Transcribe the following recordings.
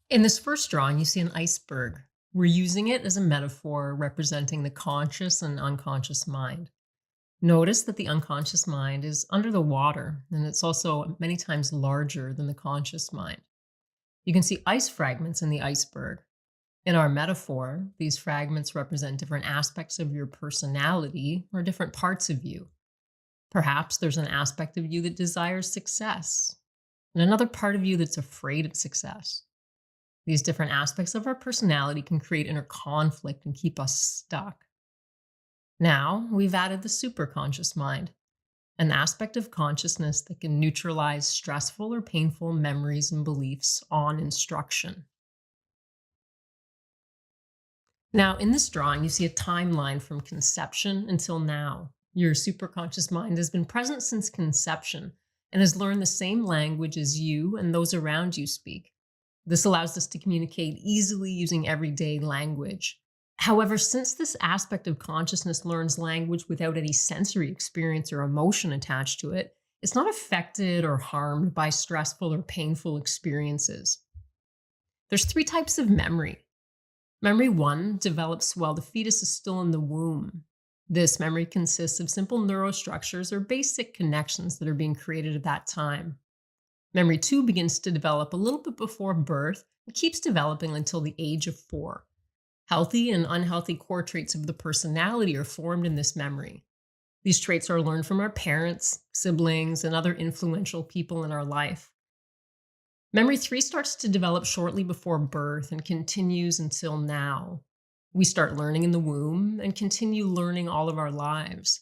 In this first drawing, you see an iceberg. We're using it as a metaphor representing the conscious and unconscious mind. Notice that the unconscious mind is under the water, and it's also many times larger than the conscious mind. You can see ice fragments in the iceberg. In our metaphor, these fragments represent different aspects of your personality or different parts of you. Perhaps there's an aspect of you that desires success, and another part of you that's afraid of success. These different aspects of our personality can create inner conflict and keep us stuck. Now, we've added the superconscious mind, an aspect of consciousness that can neutralize stressful or painful memories and beliefs on instruction. Now, in this drawing, you see a timeline from conception until now. Your superconscious mind has been present since conception and has learned the same language as you and those around you speak. This allows us to communicate easily using everyday language. However, since this aspect of consciousness learns language without any sensory experience or emotion attached to it, it's not affected or harmed by stressful or painful experiences. There's three types of memory. Memory one develops while the fetus is still in the womb. This memory consists of simple neurostructures or basic connections that are being created at that time. Memory two begins to develop a little bit before birth and keeps developing until the age of 4. Healthy and unhealthy core traits of the personality are formed in this memory. These traits are learned from our parents, siblings, and other influential people in our life. Memory 3 starts to develop shortly before birth and continues until now. We start learning in the womb and continue learning all of our lives.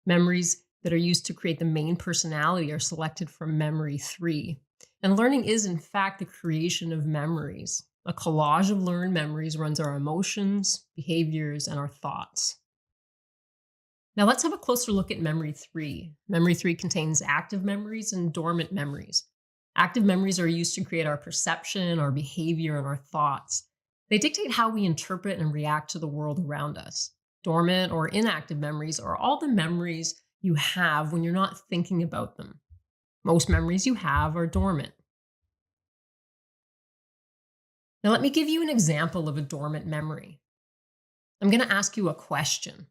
Memories that are used to create the main personality are selected from Memory 3. And learning is, in fact, the creation of memories. A collage of learned memories runs our emotions, behaviors, and our thoughts. Now let's have a closer look at Memory 3. Memory 3 contains active memories and dormant memories. Active memories are used to create our perception, our behavior, and our thoughts. They dictate how we interpret and react to the world around us. Dormant or inactive memories are all the memories you have when you're not thinking about them. Most memories you have are dormant. Now, let me give you an example of a dormant memory. I'm going to ask you a question.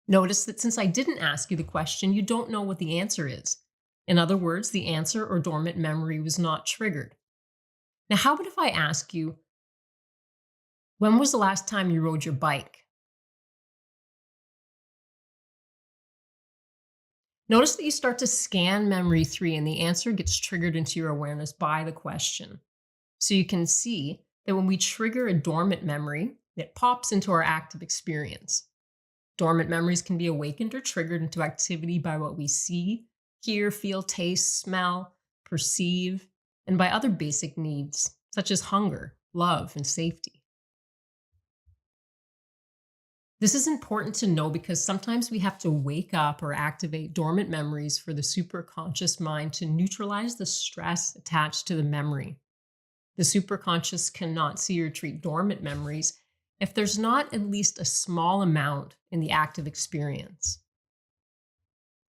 Notice that since I didn't ask you the question, you don't know what the answer is. In other words, the answer or dormant memory was not triggered. Now, how about if I ask you, when was the last time you rode your bike? Notice that you start to scan Memory 3 and the answer gets triggered into your awareness by the question. So you can see that when we trigger a dormant memory, it pops into our active experience. Dormant memories can be awakened or triggered into activity by what we see, hear, feel, taste, smell, perceive, and by other basic needs, such as hunger, love, and safety. This is important to know because sometimes we have to wake up or activate dormant memories for the superconscious mind to neutralize the stress attached to the memory. The superconscious cannot see or treat dormant memories if there's not at least a small amount in the active experience.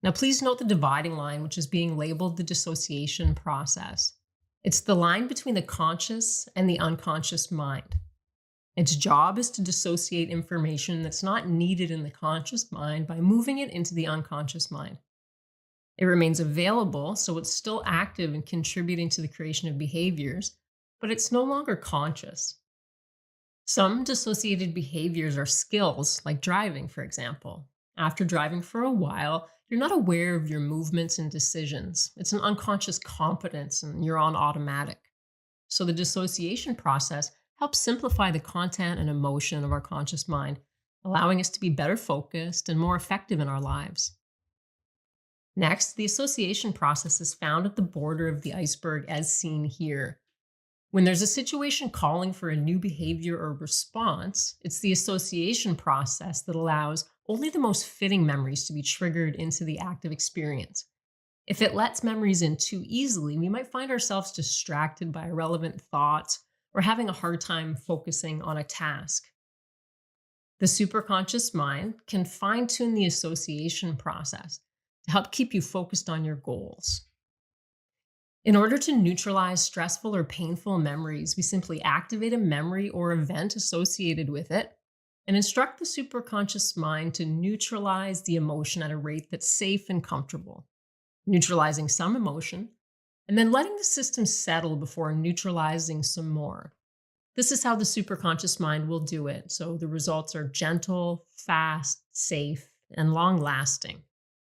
Now, please note the dividing line, which is being labeled the dissociation process. It's the line between the conscious and the unconscious mind. Its job is to dissociate information that's not needed in the conscious mind by moving it into the unconscious mind. It remains available, so it's still active and contributing to the creation of behaviors, but it's no longer conscious. Some dissociated behaviors are skills, like driving, for example. After driving for a while, you're not aware of your movements and decisions. It's an unconscious competence and you're on automatic. So the dissociation process helps simplify the content and emotion of our conscious mind, allowing us to be better focused and more effective in our lives. Next, the association process is found at the border of the iceberg as seen here. When there's a situation calling for a new behavior or response, it's the association process that allows only the most fitting memories to be triggered into the active experience. If it lets memories in too easily, we might find ourselves distracted by irrelevant thoughts or having a hard time focusing on a task. The superconscious mind can fine tune the association process to help keep you focused on your goals. In order to neutralize stressful or painful memories, we simply activate a memory or event associated with it and instruct the superconscious mind to neutralize the emotion at a rate that's safe and comfortable, neutralizing some emotion and then letting the system settle before neutralizing some more. This is how the superconscious mind will do it. So the results are gentle, fast, safe, and long lasting.